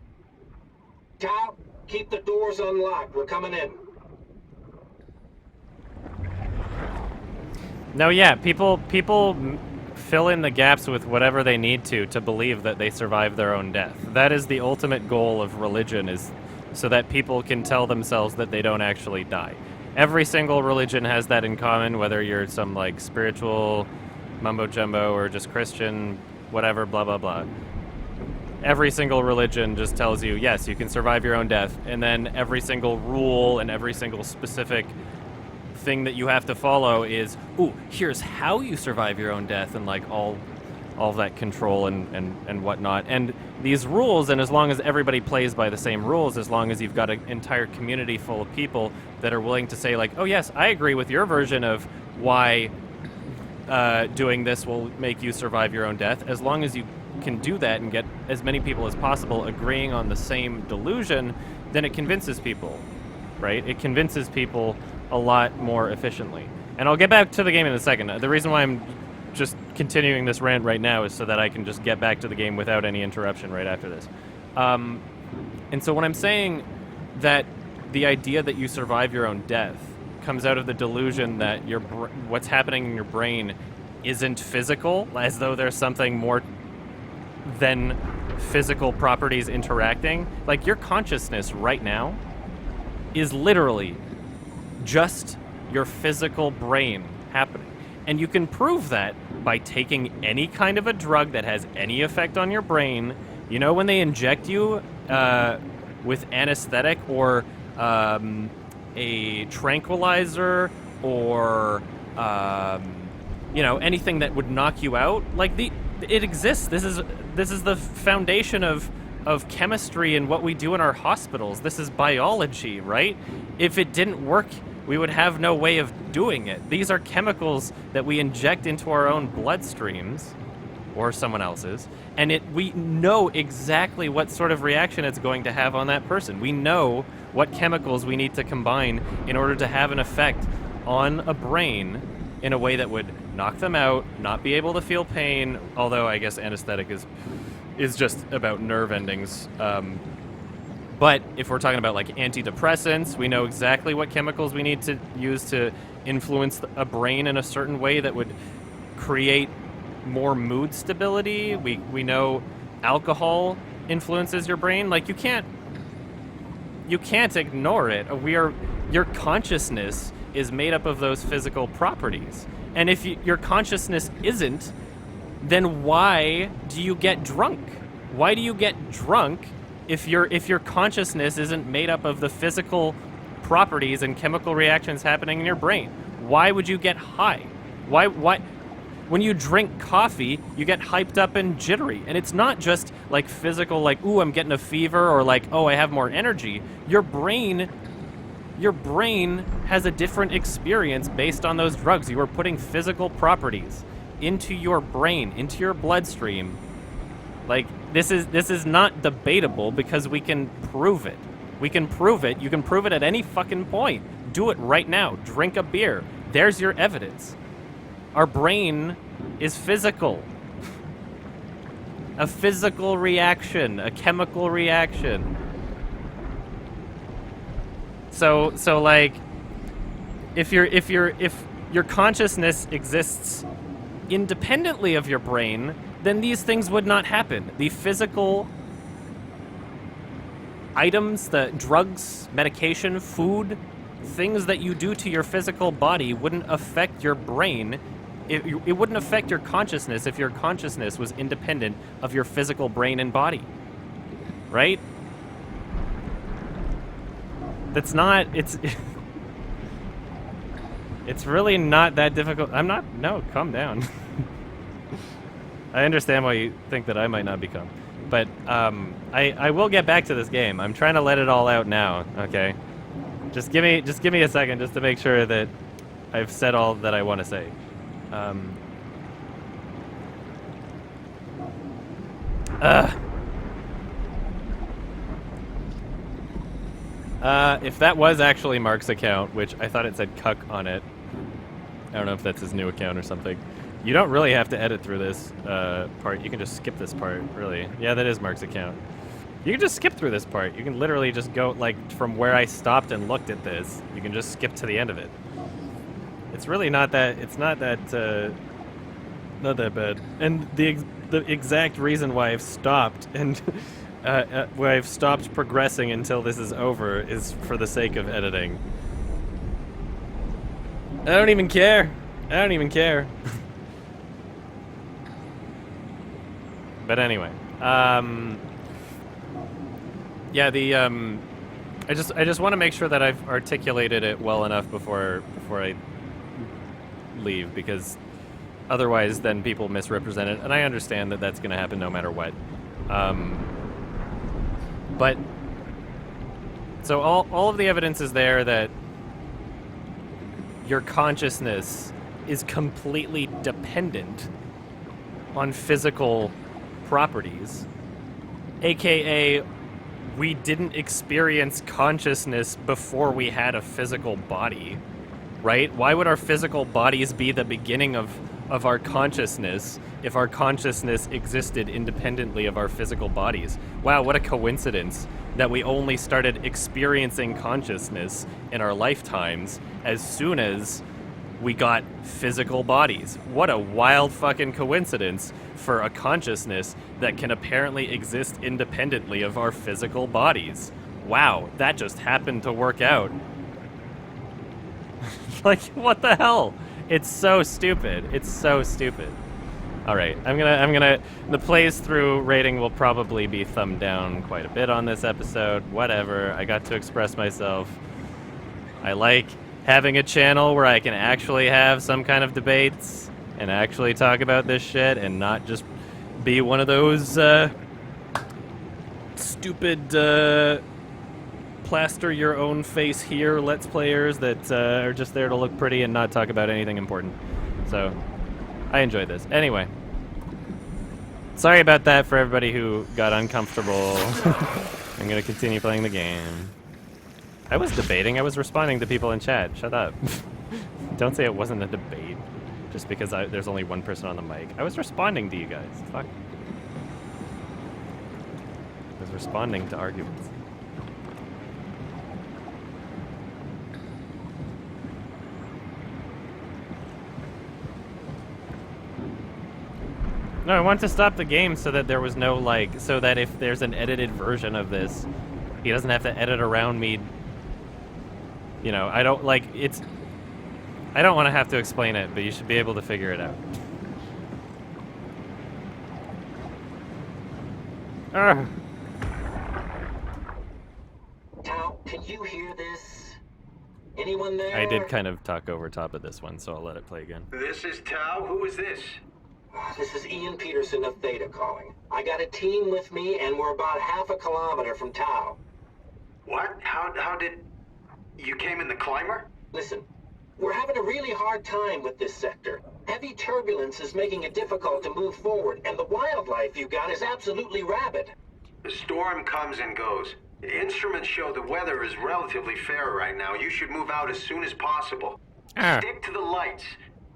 Tao, keep the doors unlocked. We're coming in. No, yeah, people fill in the gaps with whatever they need to believe that they survive their own death. That is the ultimate goal of religion, is so that people can tell themselves that they don't actually die. Every single religion has that in common, whether you're some like spiritual mumbo jumbo or just Christian, whatever, blah blah blah. Every single religion just tells you, yes, you can survive your own death, and then every single rule and every single specific thing that you have to follow is, ooh, here's how you survive your own death, and like all that control and whatnot. And these rules, and as long as everybody plays by the same rules, as long as you've got an entire community full of people that are willing to say like, oh yes, I agree with your version of why doing this will make you survive your own death, as long as you can do that and get as many people as possible agreeing on the same delusion, then it convinces people, right? It convinces people a lot more efficiently. And I'll get back to the game in a second. The reason why I'm just continuing this rant right now is so that I can just get back to the game without any interruption right after this. And so when I'm saying that the idea that you survive your own death comes out of the delusion that what's happening in your brain isn't physical, as though there's something more than physical properties interacting. Like, your consciousness right now is literally just your physical brain happening. And you can prove that by taking any kind of a drug that has any effect on your brain. You know, when they inject you with anesthetic or a tranquilizer or you know, anything that would knock you out, like it exists. This is the foundation of chemistry and what we do in our hospitals. This is biology, right? If it didn't work, we would have no way of doing it. These are chemicals that we inject into our own bloodstreams or someone else's, and we know exactly what sort of reaction it's going to have on that person. We know what chemicals we need to combine in order to have an effect on a brain in a way that would knock them out, not be able to feel pain, although I guess anesthetic is just about nerve endings. But if we're talking about like antidepressants, we know exactly what chemicals we need to use to influence a brain in a certain way that would create more mood stability. We know alcohol influences your brain. Like, you can't ignore it. Your consciousness is made up of those physical properties. And if your consciousness isn't, then why do you get drunk? Why do you get drunk if your consciousness isn't made up of the physical properties and chemical reactions happening in your brain? Why would you get high? Why when you drink coffee, you get hyped up and jittery. And it's not just like physical, like, ooh, I'm getting a fever, or like, oh, I have more energy. Your brain has a different experience based on those drugs. You are putting physical properties into your brain, into your bloodstream. Like, this is not debatable because we can prove it. We can prove it. You can prove it at any fucking point. Do it right now. Drink a beer. There's your evidence. Our brain is physical. A physical reaction, a chemical reaction. So like, if your consciousness exists independently of your brain, then these things would not happen. The physical items, the drugs, medication, food, things that you do to your physical body wouldn't affect your brain. It wouldn't affect your consciousness if your consciousness was independent of your physical brain and body. Right? That's not, it's really not that difficult. No, calm down. I understand why you think that I might not be calm. But I will get back to this game. I'm trying to let it all out now, okay? Just give me a second just to make sure that I've said all that I want to say. If that was actually Mark's account, which I thought it said cuck on it, I don't know if that's his new account or something. You don't really have to edit through this part. You can just skip this part, really. Yeah, that is Mark's account. You can just skip through this part. You can literally just go, like, from where I stopped and looked at this, you can just skip to the end of it. It's really not that, Not that bad. And the exact reason why I've stopped and why I've stopped progressing until this is over is for the sake of editing. I don't even care. I don't even care. But anyway, yeah, I just want to make sure that I've articulated it well enough before I leave, because otherwise then people misrepresent it, and I understand that that's going to happen no matter what. But so all of the evidence is there that your consciousness is completely dependent on physical properties, aka we didn't experience consciousness before we had a physical body, right? Why would our physical bodies be the beginning of our consciousness if our consciousness existed independently of our physical bodies? Wow, what a coincidence that we only started experiencing consciousness in our lifetimes as soon as we got physical bodies. What a wild fucking coincidence for a consciousness that can apparently exist independently of our physical bodies. Wow, that just happened to work out. Like, what the hell? It's so stupid. It's so stupid. All right, I'm gonna. The Plazethrough rating will probably be thumbed down quite a bit on this episode. Whatever. I got to express myself. I like having a channel where I can actually have some kind of debates and actually talk about this shit and not just be one of those stupid plaster your own face here Let's Players that are just there to look pretty and not talk about anything important. So I enjoyed this. Anyway, sorry about that for everybody who got uncomfortable. I'm gonna continue playing the game. I was debating. I was responding to people in chat. Shut up. Don't say it wasn't a debate just because there's only one person on the mic. I was responding to you guys. Fuck. I was responding to arguments. No, I want to stop the game so that there was no, like, so that if there's an edited version of this, he doesn't have to edit around me. You know, I don't, like, it's... I don't want to have to explain it, but you should be able to figure it out. Ugh. Tao, can you hear this? Anyone there? I did kind of talk over top of this one, so I'll let it play again. This is Tao. Who is this? This is Ian Peterson of Theta calling. I got a team with me, and we're about half a kilometer from Tao. What? How did... You came in the climber? Listen, we're having a really hard time with this sector. Heavy turbulence is making it difficult to move forward, and the wildlife you got is absolutely rabid. The storm comes and goes. The instruments show the weather is relatively fair right now. You should move out as soon as possible. Stick to the lights.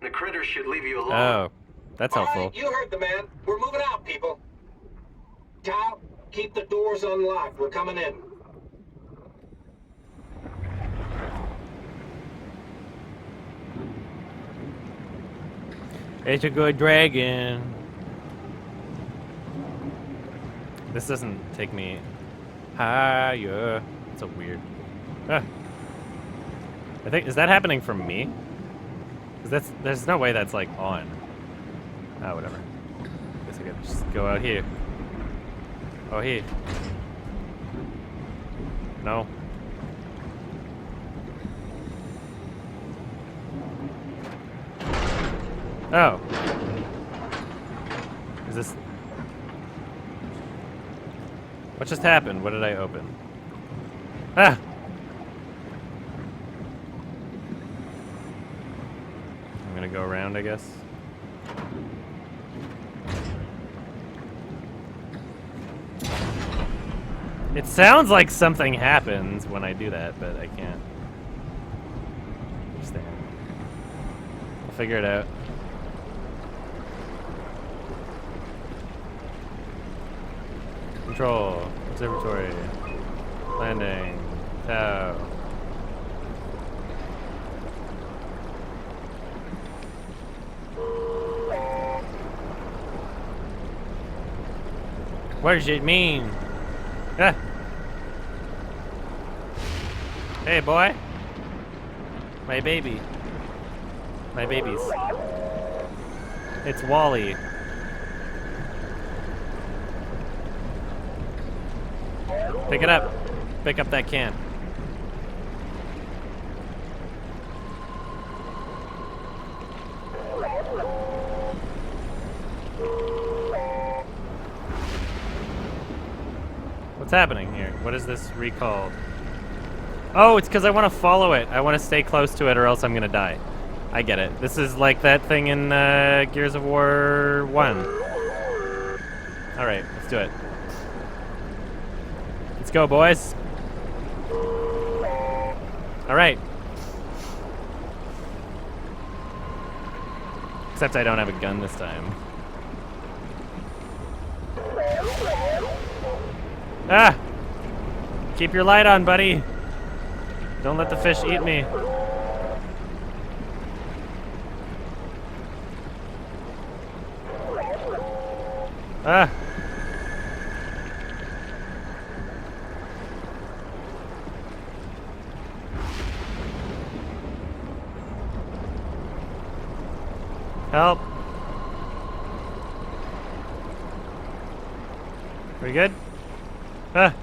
The critters should leave you alone. Oh, that's helpful. All right, you heard the man. We're moving out, people. Tao, keep the doors unlocked. We're coming in. It's a good dragon. This doesn't take me higher. It's a weird. Ah. I think, is that happening from me? Because there's no way that's like on. Ah, whatever. Guess I gotta just go out here. Oh, here. No. Oh. Is this... What just happened? What did I open? Ah! I'm gonna go around, I guess. It sounds like something happens when I do that, but I can't understand. I'll figure it out. Control, observatory, landing, Tao. What does it mean? Ah. Hey, boy. My baby. My babies. It's Wally. Pick it up. Pick up that can. What's happening here? What is this recalled? Oh, it's because I want to follow it. I want to stay close to it or else I'm going to die. I get it. This is like that thing in Gears of War 1. Alright, let's do it. Let's go, boys. Alright. Except I don't have a gun this time. Ah! Keep your light on, buddy. Don't let the fish eat me. Ah! Help! We good? Ah!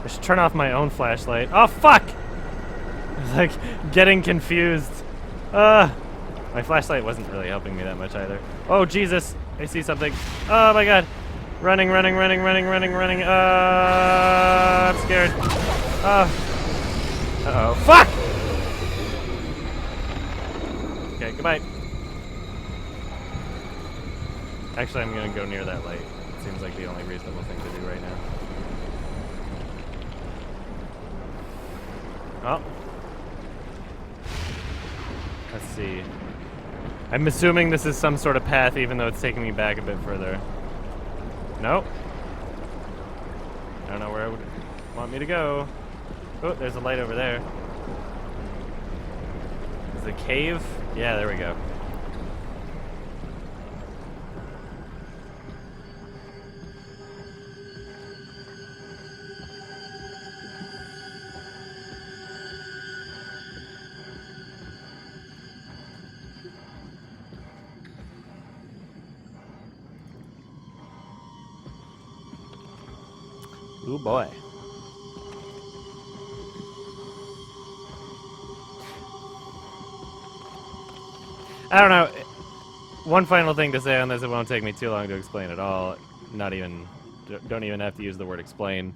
I should turn off my own flashlight. Oh, fuck! I was like getting confused. My flashlight wasn't really helping me that much either. Oh, Jesus! I see something. Oh my god! Running, running, running, running, running, running. I'm scared. Uh-oh. Fuck! Okay, goodbye. Actually, I'm gonna go near that light. It seems like the only reasonable thing to do right now. Oh. Let's see. I'm assuming this is some sort of path, even though it's taking me back a bit further. Nope. I don't know where I would want me to go. Oh, there's a light over there. Is it a cave? Yeah, there we go. Ooh, boy. I don't know. One final thing to say on this, it won't take me too long to explain at all. Don't even have to use the word explain.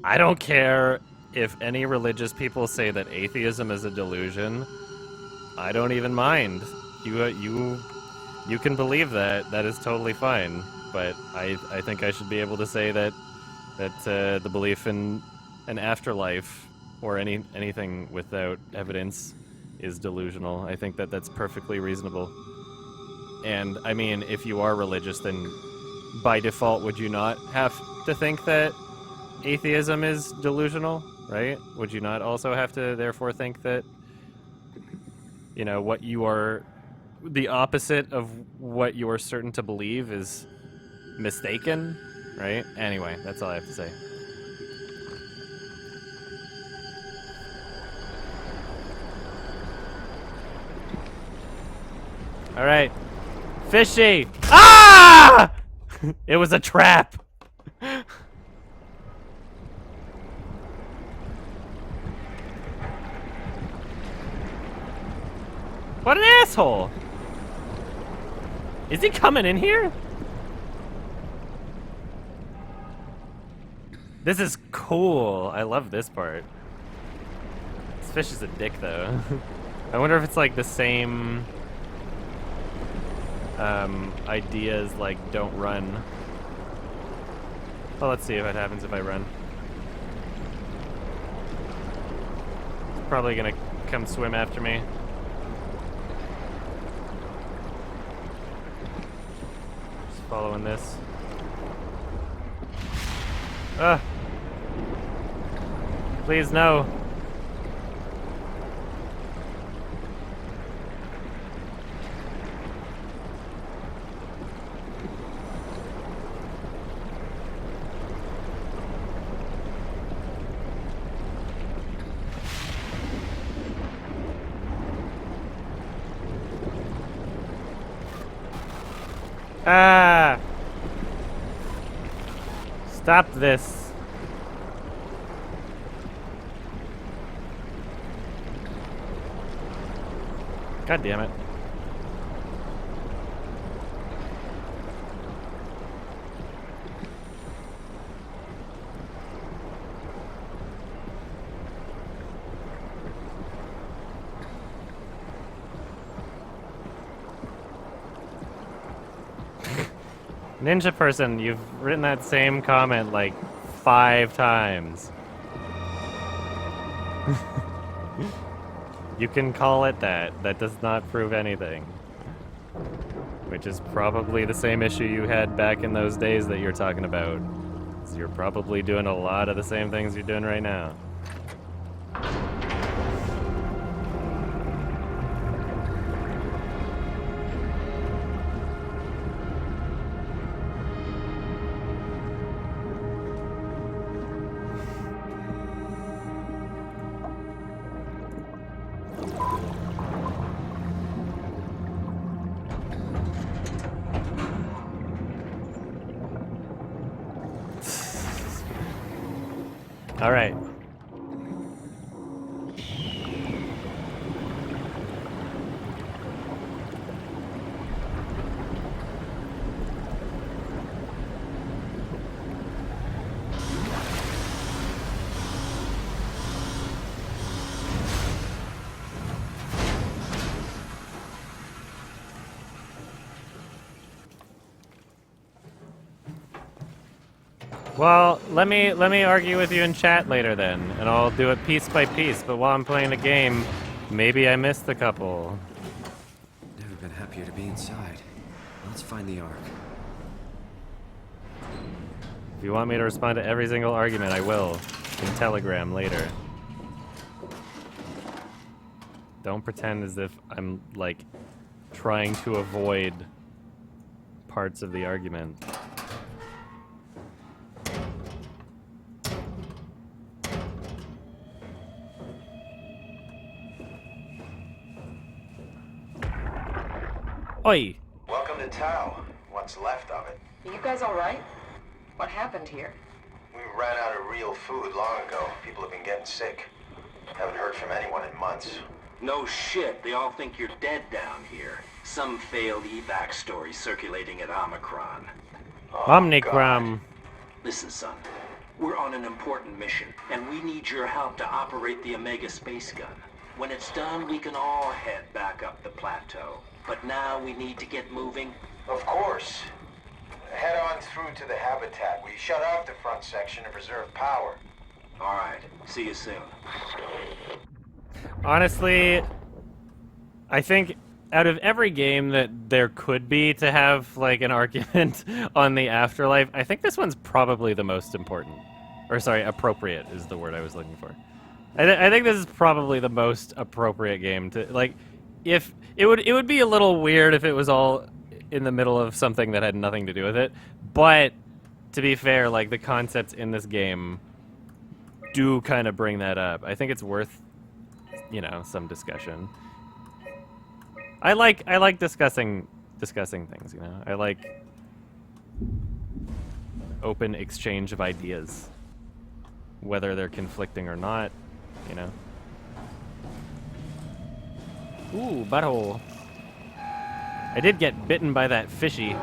I don't care if any religious people say that atheism is a delusion. I don't even mind. You can believe that. That is totally fine. But I think I should be able to say that the belief in an afterlife or anything without evidence is delusional. I think that that's perfectly reasonable. And I mean, if you are religious, then by default, would you not have to think that atheism is delusional, right? Would you not also have to therefore think that, you know, what you are, the opposite of what you are certain to believe is mistaken, right? Anyway, that's all I have to say. All right. Fishy! Ah! It was a trap! What an asshole! Is he coming in here? This is cool. I love this part. This fish is a dick, though. I wonder if it's like the same idea as like don't run. Well, let's see if it happens if I run. It's probably gonna come swim after me. Just following this. Ugh. Please, no. Ah! Stop this. God damn it. Ninja person, you've written that same comment like 5 times. You can call it that. That does not prove anything. Which is probably the same issue you had back in those days that you're talking about. So you're probably doing a lot of the same things you're doing right now. All right. Well, let me argue with you in chat later then, and I'll do it piece by piece. But while I'm playing the game, maybe I missed a couple. Never been happier to be inside. Let's find the Ark. If you want me to respond to every single argument, I will in Telegram later. Don't pretend as if I'm like trying to avoid parts of the argument. Oi! Welcome to Tau. What's left of it. Are you guys alright? What happened here? We ran out of real food long ago. People have been getting sick. Haven't heard from anyone in months. No shit, they all think you're dead down here. Some failed evac story circulating at Omicron. Oh, Omnicron. God. Listen, son. We're on an important mission, and we need your help to operate the Omega space gun. When it's done, we can all head back up the plateau. But now we need to get moving. Of course. Head on through to the habitat. We shut off the front section to preserve power. All right. See you soon. Honestly, I think out of every game that there could be to have like an argument on the afterlife, I think this one's probably the most important. Or sorry, appropriate is the word I was looking for. I think this is probably the most appropriate game to like. If it would be a little weird if it was all in the middle of something that had nothing to do with it, but to be fair, like the concepts in this game do kind of bring that up. I think it's worth, you know, some discussion. I like discussing things, you know. I like open exchange of ideas, whether they're conflicting or not, you know. Ooh, butthole. I did get bitten by that fishy.